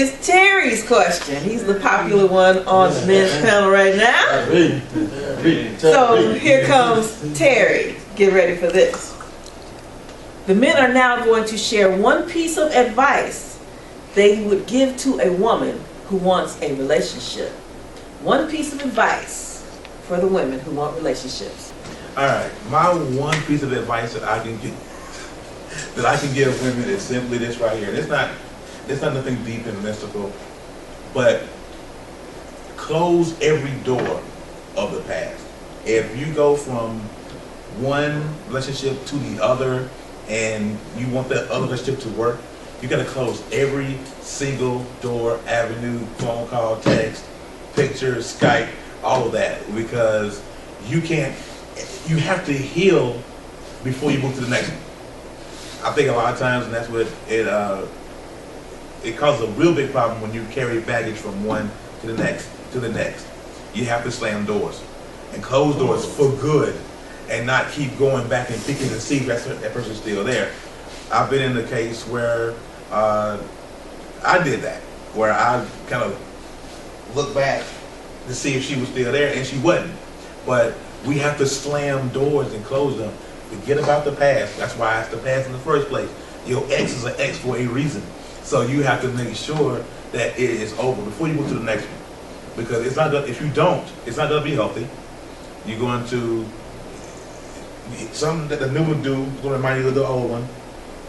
is Terry's question. He's the popular one on the men's panel right now. So here comes Terry. Get ready for this. The men are now going to share one piece of advice they would give to a woman who wants a relationship. One piece of advice for the women who want relationships. All right, my one piece of advice that I can give women is simply this right here. It's not nothing deep and mystical, but close every door of the past. If you go from one relationship to the other and you want that other relationship to work, you gotta close every single door, avenue, phone call, text, pictures, Skype, all of that, because you have to heal before you move to the next one. I think a lot of times, and that's what it causes a real big problem when you carry baggage from one to the next, You have to slam doors and close doors for good and not keep going back and picking to see if that person's still there. I've been in the case where I did that, where I kind of looked back to see if she was still there, and she wasn't. But we have to slam doors and close them. Forget about the past. That's why it's the past in the first place. Your ex is an ex for a reason. So you have to make sure that it is over before you move to the next one. Because it's not gonna, if you don't, it's not going to be healthy. You're going to, something that the new one do is going to remind you of the old one.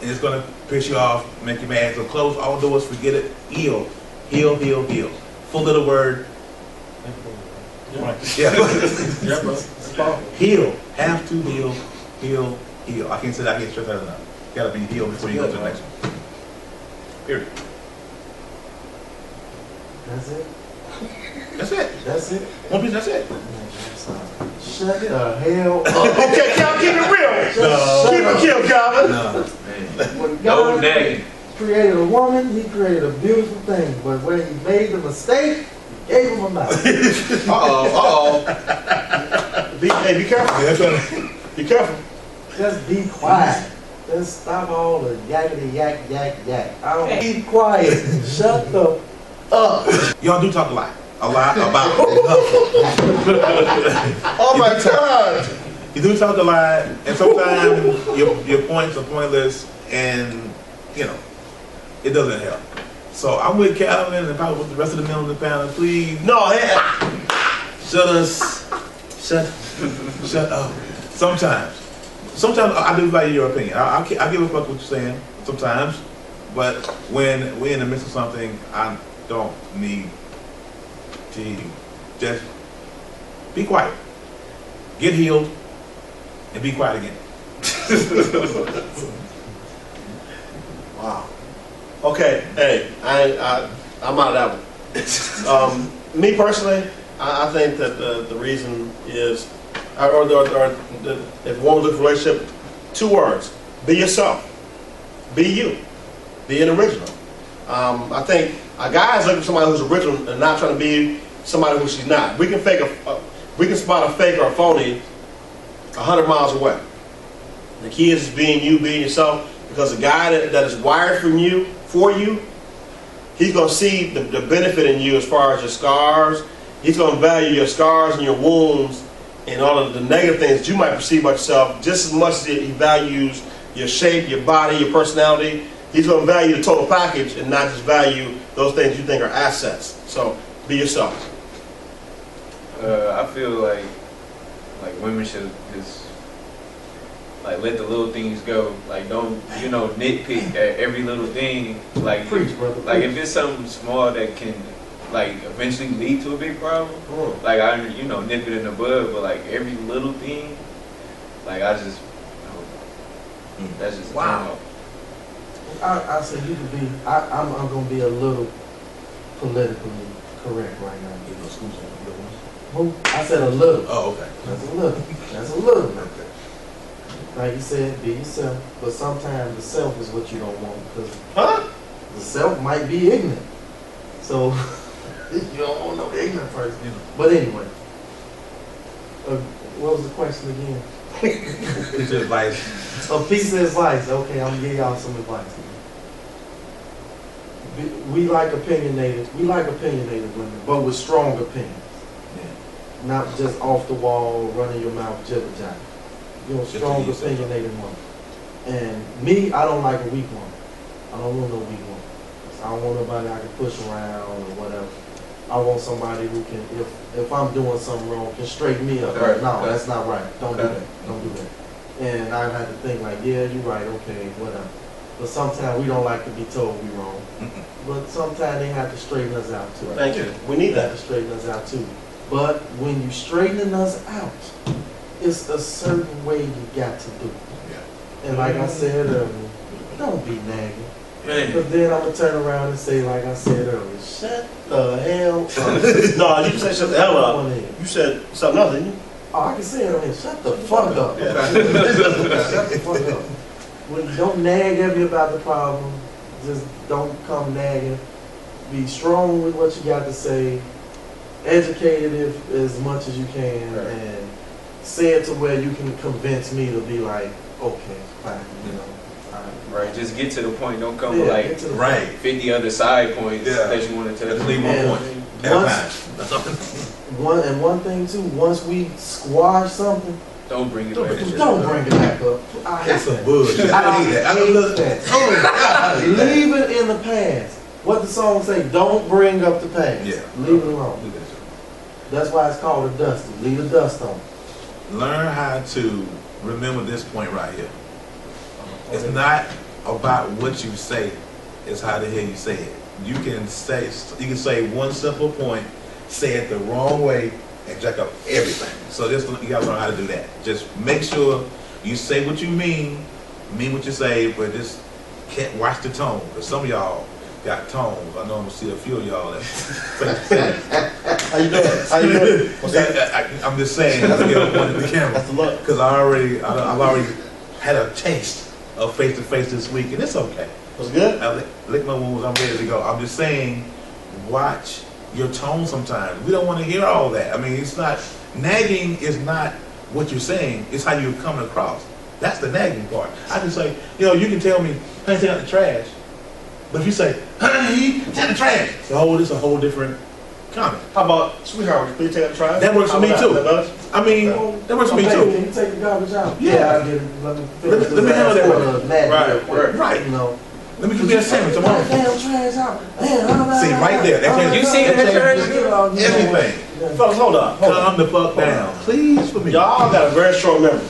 And it's going to piss you off, make you mad. So close all doors, forget it, heal. Heal, heal, heal. Full of the word. Yeah. Heal. Have to heal, heal, heal. I can't say that, I can't stress that enough. You got to be healed before you go to the next one. Period. That's it? That's it. That's it? One piece, that's it. Shut the hell up. Okay, Cal, keep it real. Keep it real, Calvin. No, When God created a woman, he created a beautiful thing. But when he made the mistake, he gave him a mouth. Be careful. Be careful. Just be quiet. Just stop all the yakety yak. I don't be quiet. Shut the up. y'all do talk a lot about Oh my God. You do talk a lot, and sometimes your points are pointless, and you know it doesn't help. So I'm with Calvin and probably with the rest of the men on the panel. Please, No, shut up. Sometimes I do value your opinion. I give a fuck what you're saying sometimes, but when we're in the midst of something, I don't need to hear you. Just be quiet, get healed, and be quiet again. Wow. Okay, hey, I'm out of that one. Me personally, I think that the reason is, if a woman looks for a relationship, 2 words: be yourself, be you, be an original. I think a guy is looking for somebody who's original and not trying to be somebody who she's not. We can spot a fake or a phony 100 miles away. The key is being you, being yourself, because the guy that is wired for you, he's going to see the benefit in you as far as your scars. He's going to value your scars and your wounds and all of the negative things that you might perceive about yourself just as much as he values your shape, your body, your personality. He's going to value the total package and not just value those things you think are assets. So be yourself. I feel like women should just let the little things go. Don't nitpick at every little thing. Preach, brother. If it's something small that can eventually lead to a big problem, I nip it in the bud. But every little thing, that's just wow. I said you could be. I'm going to be a little politically correct right now. Who? I said a little. Oh, okay. That's a little. That's a little. Okay. Like you said, be yourself. But sometimes the self is what you don't want, because the self might be ignorant. So you don't want no ignorant person. But anyway, what was the question again? Piece of advice. A piece of advice. Okay, I'm gonna give y'all some advice. we like opinionated women, but with strong opinions. Yeah. Not just off the wall, running your mouth, jibber jabber. You know, strong opinionated woman. And me, I don't like a weak woman. I don't want no weak woman. I don't want nobody I can push around or whatever. I want somebody who can, if I'm doing something wrong, can straighten me up. Okay. No, that's not right. Don't do Okay. that. Don't do that. And I had to think like, yeah, you're right, okay, whatever. But sometimes we don't like to be told we wrong. But sometimes they have to straighten us out too. Thank you. We need They have that. to straighten us out too. But when you straightening us out, it's a certain way you got to do it. Yeah. And like I said earlier, don't be nagging. Man. But then I'm gonna turn around and say, like I said earlier, shut the hell up. No, you said shut the hell Come up. on in. You said something else, didn't you? Oh, I can say it on here. Shut the fuck up. Yeah. Shut the fuck up. When you don't nag at me about the problem, just don't come nagging. Be strong with what you got to say. Educate it as much as you can, Right. and say it to where you can convince me to be like, okay, fine, you know. Right, just get to the point. Don't come Yeah, with like get to the Right. 50 other side points Yeah. that you want to tell. Let's leave one And point. Every once- time. That's all. One thing too, once we squash something, Don't bring it back. don't bring it back up. I hate That's some that. bullshit. I hate that. I hate love that. that. Leave it in the past. What the song say? Don't bring up the past. Yeah. Leave it alone. That's why it's called a dusty. Leave the dust on. Learn how to remember this point right here. It's not about what you say, it's how the hell you say it. You can say one simple point, say it the wrong way, and jack up everything. So this, you gotta learn how to do that. Just make sure you say what you mean what you say, but just can't watch the tone. Because some of y'all got tones. I know I'm gonna see a few of y'all that. How you doing? How you doing? What's that? I'm just saying, I get up on the camera. That's the look. Because I've already had a taste of face to face this week, and it's okay. What's good? I lick my wounds. I'm ready to go. I'm just saying, watch your tone sometimes. We don't want to hear all that. I mean, it's not nagging. Is not what you're saying. It's how you're coming across. That's the nagging part. I can say, you can tell me, honey, take out the trash. But if you say, honey, take out the trash, it's a whole different comment. How about, sweetheart, please take out the trash? That works for me How too. about that? I mean, that works for me Hey, too. can you take the garbage out? Yeah. I get it. Let me Let me handle that one. Right. Right. You know. Let me give you a sandwich tomorrow. Damn trash out. Man, See, right there. That changes You see that trash? everything. Fellas, hold on. Calm the fuck down, please, for me. Y'all got a very short memory.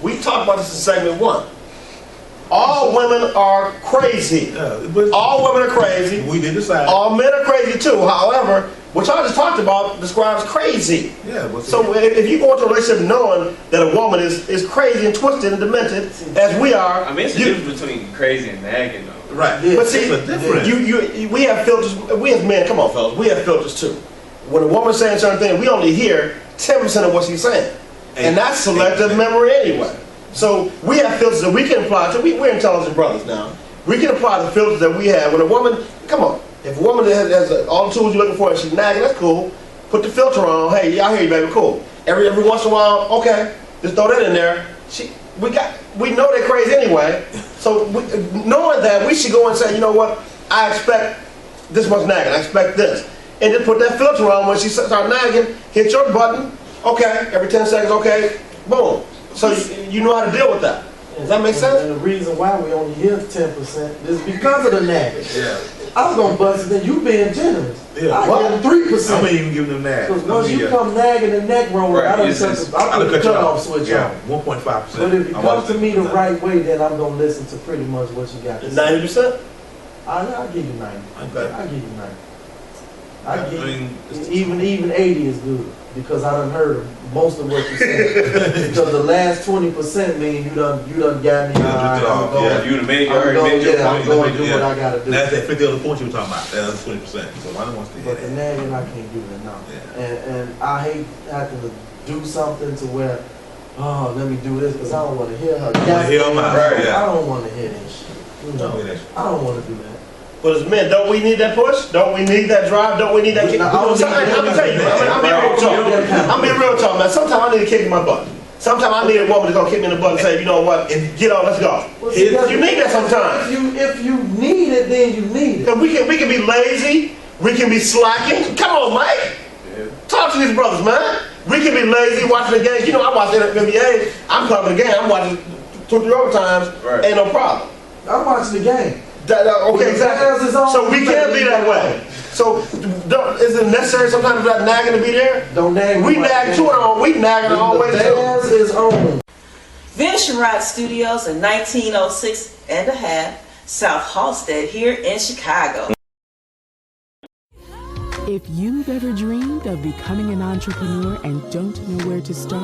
We talked about this in segment 1. All women are crazy. All women are crazy. We did decide. All men are crazy too. However, what y'all just talked about describes crazy. Yeah. So if you go into a relationship knowing that a woman is crazy and twisted and demented, as we are, I mean, it's the difference between crazy and nagging, though. Right. Yeah. but see, It's a difference. we have filters. We as men, come on, fellas, we have filters too. When a woman's saying certain things, we only hear 10% of what she's saying, and that's selective memory anyway. So we have filters that we can apply to. We're intelligent brothers now. We can apply the filters that we have. When a woman, come on, if a woman has all the tools you're looking for and she's nagging, that's cool. Put the filter on. Hey, yeah, I hear you, baby. Cool. Every once in a while, okay, just throw that in there. We know they're crazy anyway. So knowing that, we should go and say, you know what? I expect this much nagging. I expect this, and just put that filter on when she starts nagging. Hit your button. Okay, every 10 seconds. Okay, boom. So you know how to deal with that. Does that make sense? And the reason why we only hear 10% is because of the nagging. Yeah. I was gonna bust it, then you being generous. Yeah. I What? give them 3%. I'm gonna even give them that. Because once you come nagging and neck rolling, Right, I done it's cut just- I put the cutoff switch Yeah. on. 1.5%. But if you come to me the right way, then I'm gonna listen to pretty much what you got to say. 90%. I'll give you 90. Okay. I'll give you 90. I I give mean, you, even 80 is good because I done heard most of what you said. Because the last 20% mean you done got me. Yeah, I'm going, yeah. You done made, you I'm already going, made your yeah, I'm point. going to do Yeah. what I gotta do. That's that 50 other points you were talking about. That's 20%. So I don't want to hear But the that. nagging, I can't do that now. Yeah. And I hate having to do something to where, oh, let me do this because I don't want to hear her. wanna hear them out, I yeah. don't want to hear that shit. You know, Don't hear that shit. I don't want to do that. But as men, don't we need that push? Don't we need that drive? Don't we need that kick? No, I don't need I'm that. gonna tell you, I'm being real talk. I'm being real talk, man. Sometimes I need a kick in my butt. Sometimes I need a woman that's gonna kick me in the butt and say, you know what, get on, let's go. Well, see, You need that sometimes. If you need it, then you need it. Cause we can be lazy, we can be slacking. Come on, Mike. Yeah. Talk to these brothers, man. We can be lazy watching the game. You know, I watch the NBA. I'm covering the game. I'm watching 2-3 overtimes. Right. Ain't no problem. I'm watching the game. Okay, exactly. So we can't be that way. So is it necessary sometimes that nagging to be there? Don't nag. We nag too on. We nagging always The too. dance is on. Finishing Rod Studios in 1906 and a half, South Halsted here in Chicago. If you've ever dreamed of becoming an entrepreneur and don't know where to start,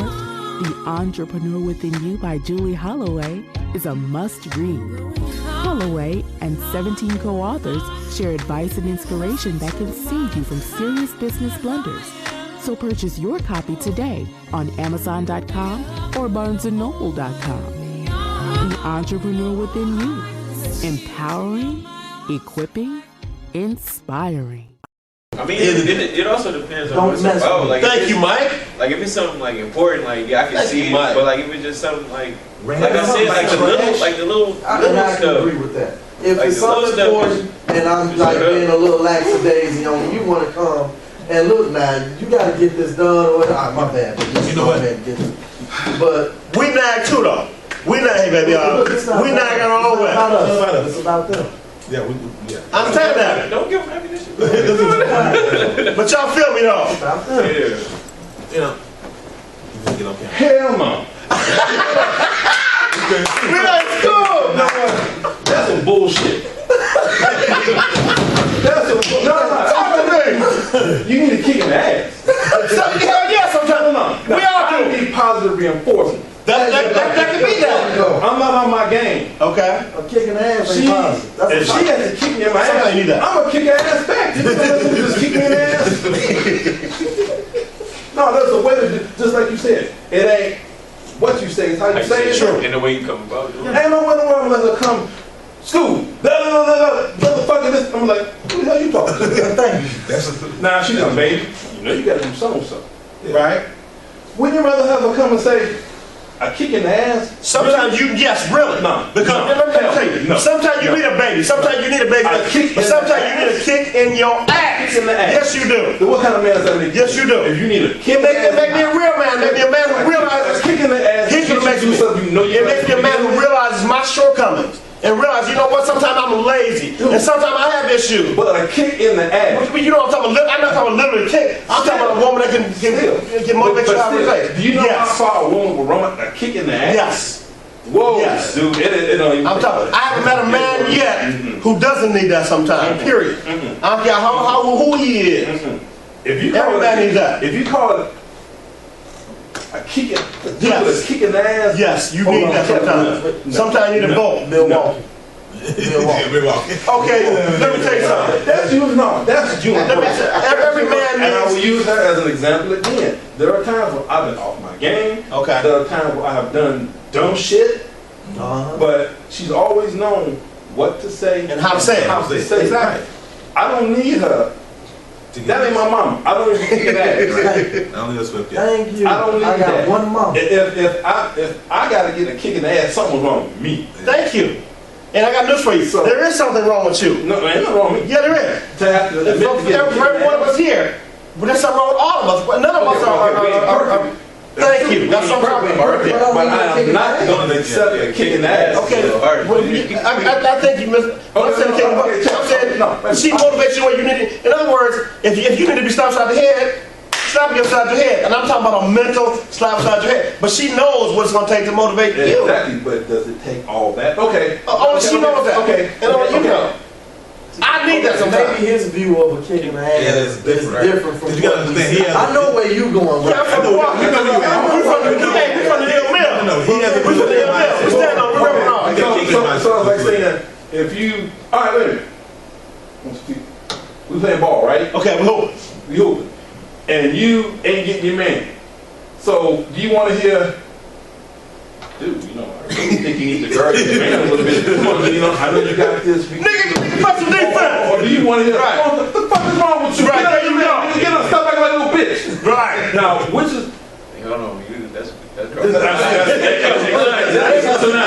The Entrepreneur Within You by Julie Holloway is a must-read. Holloway and 17 co-authors share advice and inspiration that can save you from serious business blunders. So purchase your copy today on Amazon.com or BarnesandNoble.com. The Entrepreneur Within You. Empowering, equipping, inspiring. I mean, it also depends on what it's about. Like, Thank you, Mike. Like if it's something like important, like yeah, I can see it. Mike. But like if it's just something like I Random said, like the little I can stuff. agree with that. If Like it's the little something important and I'm just like shut up. being a little lackadaisy on you want to come and look now, you got to get this done or my bad. You know what? But We nag too though. We nag, hey baby. We nag our own way. It's about them. Yeah, I'm telling that. Don't give them ammunition. But y'all feel me though. It's about them. Yeah. you know. You can get on camera. Hell no. We like school. That's some bullshit. That's some bullshit. No. Talk to me. You need to kick in the ass. Hell yeah, sometimes. No. We all I do. need positive reinforcement. That can be that. I'm not on my game. Okay. I'm kicking ass ain't She, positive. That's if a she positive. has to kick me in my Sometimes ass, you need that. I'm gonna kick her ass back. You know, just kick me in the ass. No, there's a way to do, just like you said. It ain't what you say, it's how you Like say it. True. And the way you come about it. Ain't no way in the world let her come. School, motherfucker, this. I'm like, who the hell you talking to? Thank you. That's Nah, she's a baby. You know, you gotta do something. Right. Wouldn't you rather have her come and say, a kick in the ass? Sometimes you, yes, really. No. Because No. let me tell you, No. sometimes you No. need a baby. Sometimes you need a baby. A kick But in sometimes the you need a kick in your ass. Kick in the ass. Yes, you do. Then what kind of man does that make you? Yes, you do. If you need a kick It make me a real man. Make me a man who a realizes. kick in the ass, Here's what makes you me. do something you know you It makes me a man who realizes my shortcomings and realize, you know what? Sometimes I'm lazy and sometimes I have issues. But a kick in the ass. But you know what I'm talking about? I'm not talking about literally kick. I'm talking about a woman that can motivate you out of the face. Do you know Yes. how far a woman will run a kick in the ass? Yes. Whoa, Yes. dude, it don't even. I'm talking. I haven't met a man yet who doesn't need that sometimes. Period. I don't care who he is. If you call Every it, man needs that. If you call it a kick in, Yes. a kick in the ass. Yes, you Hold need on, that sometimes. Sometimes you need a vote. Milwaukee. Okay, let me tell you something. That's you. No, that's you. Every man And I will needs. use her as an example again. There are times where I've been off my game. Okay. There are times where I have done dumb shit. But she's always known what to say And how to say it. How to say it. Exactly. I don't need her. That ain't my mama. I don't even think of that. I don't need a swift yet. Thank you. I don't need I got that. one mom. If I gotta get a kick in the ass, something's wrong with me. Thank you. And I got news for you. So- There is something wrong with you. No, ain't nothing wrong with me. Yeah, there is. To have to admit to For get a every kick in the one of ass. us here. But there's something wrong with all of us. But none of us Okay, are. we ain't perfect. Thank you. That's what I'm talking about. But I am not going to accept a kick in the ass. Okay, well, I think you missed. I'm saying, she motivates you where you need it. In other words, if you need to be slapped upside the head, slap you upside your head. And I'm talking about a mental slap upside your head. But she knows what it's going to take to motivate you. Exactly, but does it take all that? Okay. Only she knows that. Okay. And only you know. I need that So sometimes. maybe his view of a kick in the ass it's different, right? different from You gotta what understand, we he see. has- I know where you going with Yeah, I'm from Milwaukee. We from the Hill Mill. No, he has a We from the Hill Mill. We stand on. We represent. So it's like saying, if you, all right, wait a minute. We playing ball, right? Okay, we hope. We hooping. And you ain't getting your man. So do you want to hear, dude, you know, I really think you need to guard your man a little bit. Come on, you know, I know you got this. Nigga, fuck some defense. Or do you want to hear, Right. oh, what the fuck is wrong with you? Right, Get there you go. Get up, stop acting like a little bitch. Right. Now, which is, Hold on, that's That's So now,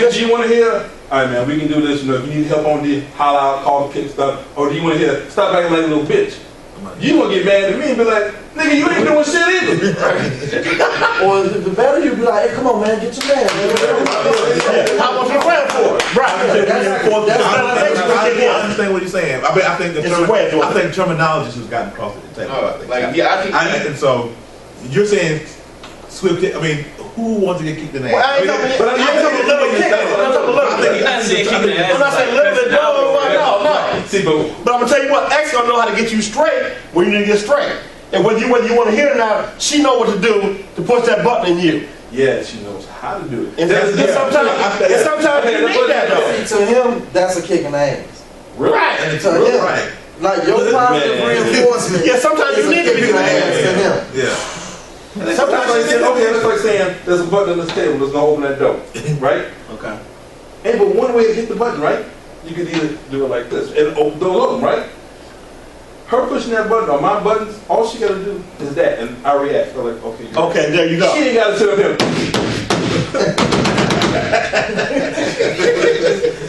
do you want to hear? All right, man, we can do this. You know, if you need help on this, holler out, call the kick stuff, or do you want to hear? Stop acting like a little bitch. You want to get mad at me and be like, nigga, you ain't doing shit either. Or the better you be like, hey, come on, man, get your man. How much you praying for? Right. I understand what you're saying. I think the terminology has gotten across the table. And so you're saying Swift. I mean, who wants to get kicked in the ass? I ain't talking little kick. I'm not saying little no. See, but I'm gonna tell you what, X gonna know how to get you straight when you need to get straight. And whether you want to hear it now, she know what to do to push that button in you. Yeah, she knows how to do it. And sometimes you need that though. To him, that's a kick in the ass. Really? Right. To him, right. Like your positive reinforcement. Yeah, sometimes you need to be the ass to him. Yeah. Sometimes like saying, okay, that's like saying there's a button on this table that's gonna open that door, right? Okay. Hey, but one way to hit the button, right? You can either do it like this and open the door, right? Her pushing that button on my buttons, all she gotta do is that, and I react. I'm like, okay. Okay, there you go. She ain't gotta sit up here.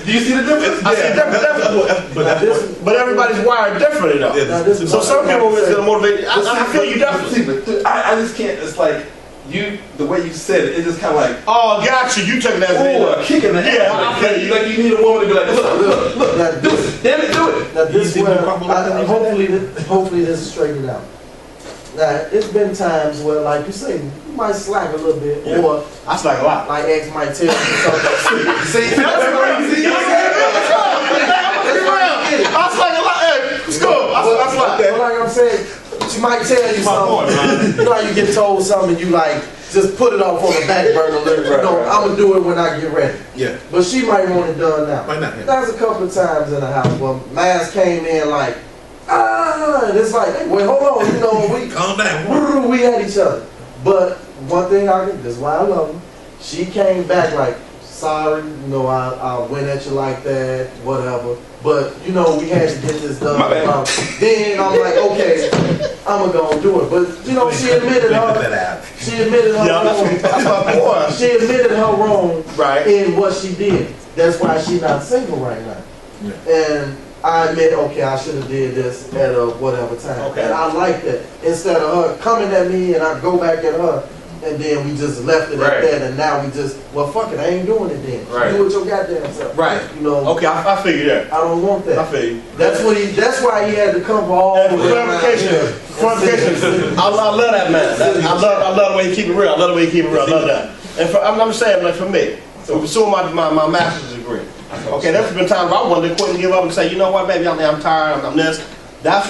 Do you see the difference? I see the difference. But everybody's wired differently though. So some people is gonna motivate. I feel you definitely. I just can't. It's like the way you said it. It's just kind of like, oh, got you. You took that as a kick in the head. Yeah, like you need a woman to be like, look, do it. Damn it, do it. Now this hopefully this is straightened out. Now it's been times where, like you say, you might slack a little bit, or I slack a lot. Like X might tell you something. See, that's crazy. I slack a lot. Hey, let's go. I slack. But like I'm saying, she might tell you something. You know how you get told something, and you like just put it off on the back burner a little bit. No, I'm gonna do it when I get ready. Yeah. But she might want it done now. Might not. There's a couple of times in the house where Maz came in like, and it's like, hey, wait, hold on, you know, we calm down. We had each other. But one thing this is why I love her. She came back like, sorry, you know, I went at you like that, whatever. But you know, we had to get this done. Then I'm like, okay, I'm gonna do it. But you know, she admitted her wrong in what she did. That's why she's not single right now. Yeah. And I admit, okay, I should have did this at a whatever time. Okay. And I like that. Instead of her coming at me and I go back at her, and then we just left it at that, and now we just, well, fuck it, I ain't doing it then. Right. Do it your goddamn self. Right. You know. Okay, I figure that. I don't want that. I feel you. That's why he had to come for all the clarification. I love that man. I love the way he keep it real. I love the way he keep it real. I love that. And I'm saying, like for me, so pursuing my master's degree. Okay, there's been times I wanted to quit and give up and say, you know what, baby, I'm tired. I'm this. That's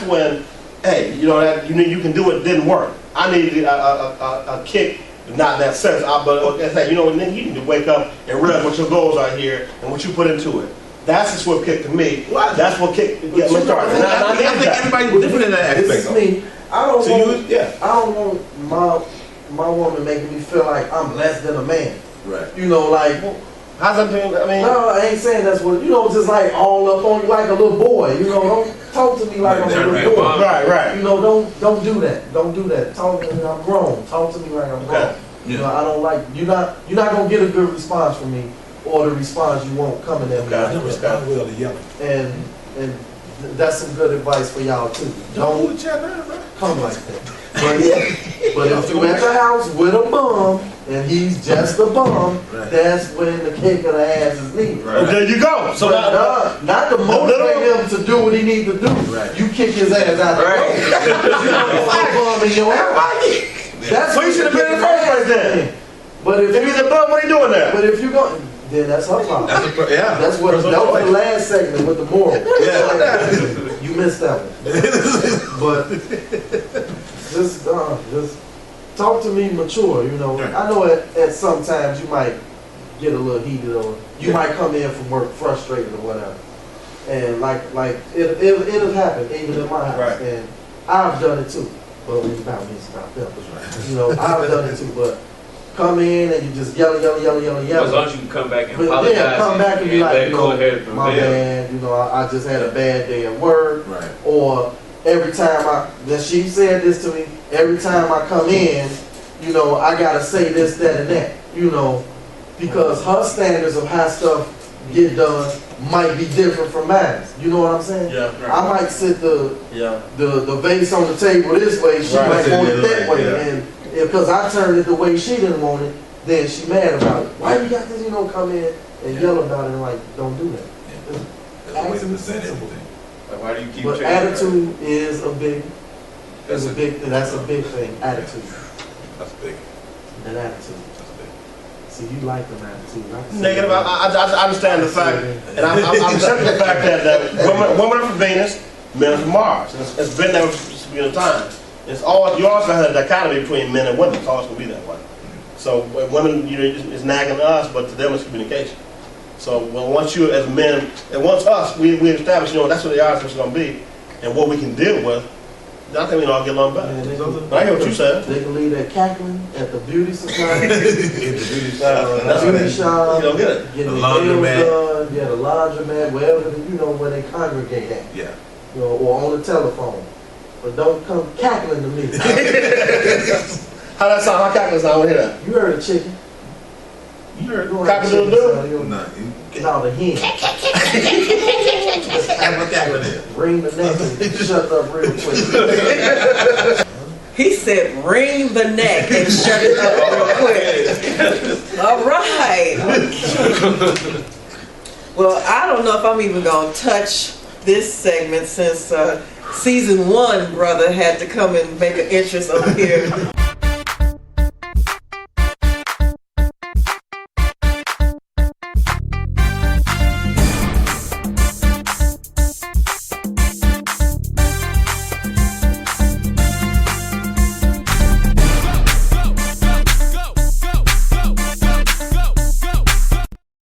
when, hey, you know that you can do it. Didn't work. I needed a kick, not in that sense. But you know, then you need to wake up and realize what your goals are here and what you put into it. That's just what kicked to me. That's what kicked me started. I think everybody's different in that aspect. This is me. I don't want my woman making me feel like I'm less than a man. Right. You know, like. How's that mean? I mean, no, I ain't saying that's what, you know, just like all up on you like a little boy. You know, don't talk to me like I'm a little boy. Right. You know, don't do that. Don't do that. Talk to me, I'm grown. Talk to me like I'm grown. You know, I don't like, you're not gonna get a good response from me, or the response you want coming at me. And that's some good advice for y'all too. Don't come like that. But if you at the house with a bum and he's just a bum, that's when the kick of the ass is needed. Right. There you go. So not to motivate him to do what he needs to do. Right. You kick his ass out the way. You don't want a bum in your house. That's what you should have been in the first place then. But if he's a bum, what are you doing there? But if you go, then that's her problem. That was the last segment with the moral. Yeah. You missed that one. But just talk to me mature, you know. I know at some times you might get a little heated, or you might come in from work frustrated or whatever. And like it'll happen even in my house. Right. And I've done it too. But it's about me, it's about them. You know, I've done it too, but come in and you just yell. As long as you can come back and apologize. Yeah, come back and be like, you know, my man, you know, I just had a bad day at work. Right. Or every time that she said this to me, every time I come in, you know, I gotta say this, that, and that, you know, because her standards of how stuff get done might be different from mine. You know what I'm saying? Yeah. I might sit the vase on the table this way, she Right. might want it that way, Yeah. and because I turned it the way she didn't want it, then she mad about it. Why you got this? You know, come in and yell about it and like, don't do that. That's a way to present everything. Like, why do you keep But changing? attitude is a big, That's a big thing. Attitude, That's big. an attitude. That's big. See, you like them attitude. I can see Negative. that. I understand the fact, and I'm accepting the fact that women are from Venus, men are from Mars. And it's been there since the beginning of time. It's all you also have a dichotomy between men and women. It's always going to be that way. So women, you know, it's nagging us, but to them it's communication. So once you as men, and once us, we establish, you know, that's what the odds is going to be, and what we can deal with. I think we can all get along better. But I hear what you said. They can leave that cackling at the beauty society, In the beauty shop. That's beauty what shop, you don't get it. getting The their nails laundromat. done, yeah, the laundromat, wherever, you know, where they congregate at, Yeah. you know, or on the telephone. But don't come cackling to me. How that sound? How cackling sound? I want to hear that. You heard a chicken. You heard You don't have Cock-a-doodle-doo? chicken, so you- No, No, the hen. what that one is. Ring the neck and shut up real quick. He said, wring the neck and shut it up real quick. All right. Well, I don't know if I'm even going to touch this segment since season 1 brother had to come and make an entrance over here.